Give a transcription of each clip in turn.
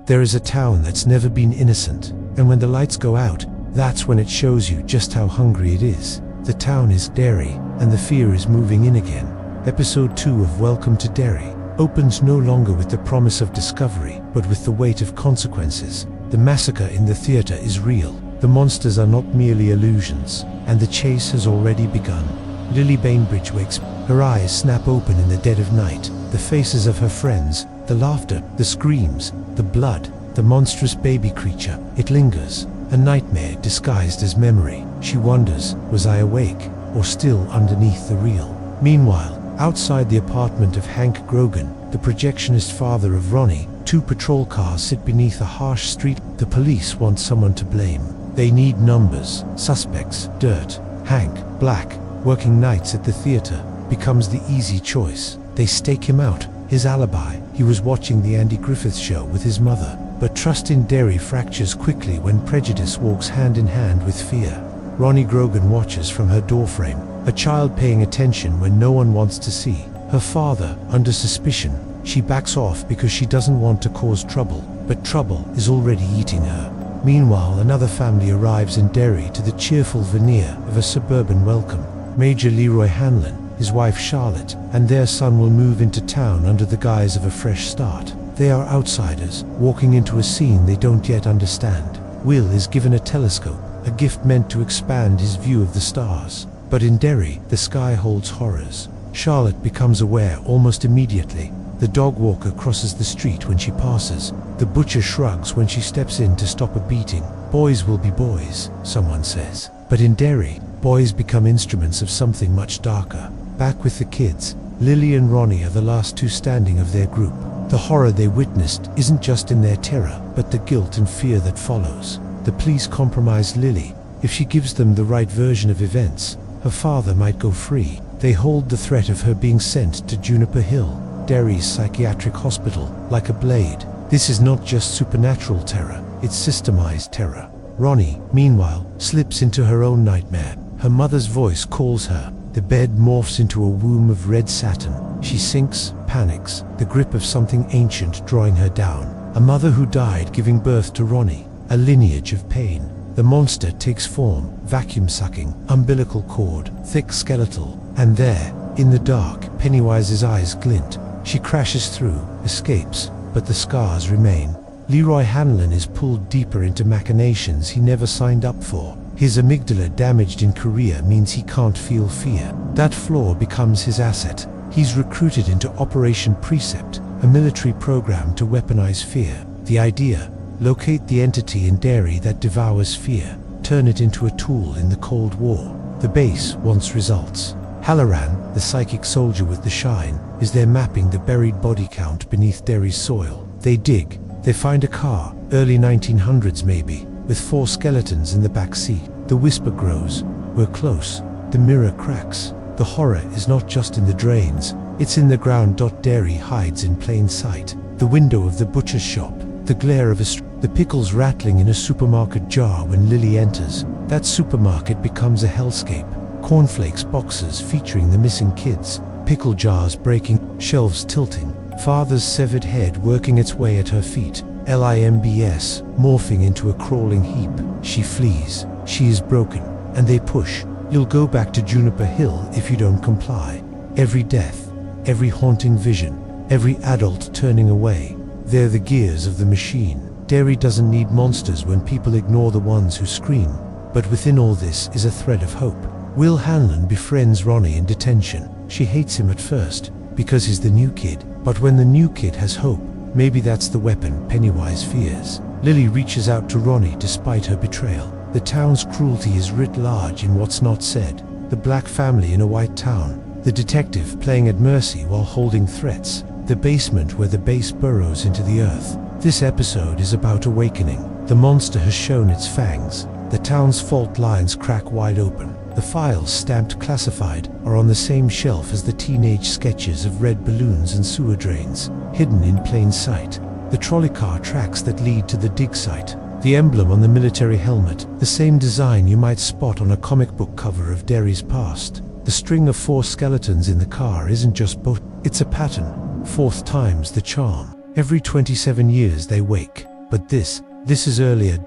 There is a town that's never been innocent, and when the lights go out, that's when it shows you just how hungry it is. The town is Derry, and the fear is moving in again. Episode 2 of Welcome to Derry opens no longer with the promise of discovery, but with the weight of consequences. The massacre in the theater is real. The monsters are not merely illusions, and the chase has already begun. Lily Bainbridge wakes. Her eyes snap open in the dead of night. The faces of her friends, the laughter, the screams, the blood, the monstrous baby creature. It lingers, a nightmare disguised as memory. She wonders, was I awake, or still underneath the real? Meanwhile, outside the apartment of Hank Grogan, the projectionist father of Ronnie, 2 patrol cars sit beneath a harsh street. The police want someone to blame. They need numbers, suspects, dirt. Hank, black, working nights at the theater, becomes the easy choice. They stake him out. His alibi: he was watching the Andy Griffith Show with his mother. But trust in Derry fractures quickly when prejudice walks hand in hand with fear. Ronnie Grogan watches from her doorframe, a child paying attention when no one wants to see. Her father, under suspicion. She backs off because she doesn't want to cause trouble, but trouble is already eating her. Meanwhile, another family arrives in Derry to the cheerful veneer of a suburban welcome. Major Leroy Hanlon, his wife Charlotte, and their son will move into town under the guise of a fresh start. They are outsiders, walking into a scene they don't yet understand. Will is given a telescope, a gift meant to expand his view of the stars. But in Derry, the sky holds horrors. Charlotte becomes aware almost immediately. The dog walker crosses the street when she passes. The butcher shrugs when she steps in to stop a beating. Boys will be boys, someone says. But in Derry, boys become instruments of something much darker. Back with the kids, Lily and Ronnie are the last 2 standing of their group. The horror they witnessed isn't just in their terror, but the guilt and fear that follows. The police compromise Lily. If she gives them the right version of events, her father might go free. They hold the threat of her being sent to Juniper Hill, Derry's psychiatric hospital, like a blade. This is not just supernatural terror, it's systemized terror. Ronnie, meanwhile, slips into her own nightmare. Her mother's voice calls her. The bed morphs into a womb of red satin. She sinks, panics, the grip of something ancient drawing her down. A mother who died giving birth to Ronnie, a lineage of pain. The monster takes form, vacuum-sucking, umbilical cord, thick skeletal. And there, in the dark, Pennywise's eyes glint. She crashes through, escapes, but the scars remain. Leroy Hanlon is pulled deeper into machinations he never signed up for. His amygdala damaged in Korea means he can't feel fear. That flaw becomes his asset. He's recruited into Operation Precept, a military program to weaponize fear. The idea: locate the entity in Derry that devours fear, turn it into a tool in the Cold War. The base wants results. Hallorann, the psychic soldier with the shine, is there mapping the buried body count beneath Derry's soil. They dig. They find a car, early 1900s maybe, with 4 skeletons in the back seat. The whisper grows. We're close. The mirror cracks. The horror is not just in the drains, it's in the ground. Derry hides in plain sight. The window of the butcher's shop, the glare of the pickles rattling in a supermarket jar when Lily enters. That supermarket becomes a hellscape. Cornflakes boxes featuring the missing kids, pickle jars breaking, shelves tilting, father's severed head working its way at her feet. LIMBS, morphing into a crawling heap. She flees. She is broken, and they push. You'll go back to Juniper Hill if you don't comply. Every death, every haunting vision, every adult turning away. They're the gears of the machine. Derry doesn't need monsters when people ignore the ones who scream. But within all this is a thread of hope. Will Hanlon befriends Ronnie in detention. She hates him at first, because he's the new kid. But when the new kid has hope, maybe that's the weapon Pennywise fears. Lily reaches out to Ronnie despite her betrayal. The town's cruelty is writ large in what's not said. The black family in a white town. The detective playing at mercy while holding threats. The basement where the base burrows into the earth. This episode is about awakening. The monster has shown its fangs. The town's fault lines crack wide open. The files stamped classified are on the same shelf as the teenage sketches of red balloons and sewer drains, hidden in plain sight. The trolley car tracks that lead to the dig site. The emblem on the military helmet, the same design you might spot on a comic book cover of Derry's past. The string of 4 skeletons in the car isn't just it's a pattern. 4th time's the charm. Every 27 years they wake. But this is earlier.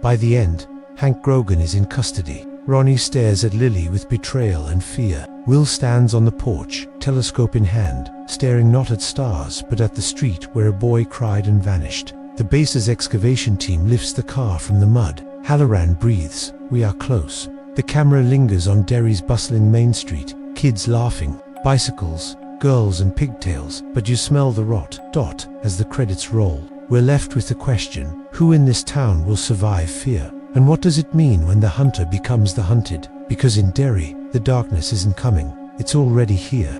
By the end, Hank Grogan is in custody. Ronnie stares at Lily with betrayal and fear. Will stands on the porch, telescope in hand, staring not at stars but at the street where a boy cried and vanished. The base's excavation team lifts the car from the mud. Hallorann breathes. We are close. The camera lingers on Derry's bustling main street. Kids laughing, bicycles, girls and pigtails, but you smell the rot. As the credits roll, we're left with the question, who in this town will survive fear? And what does it mean when the hunter becomes the hunted? Because in Derry, the darkness isn't coming, it's already here.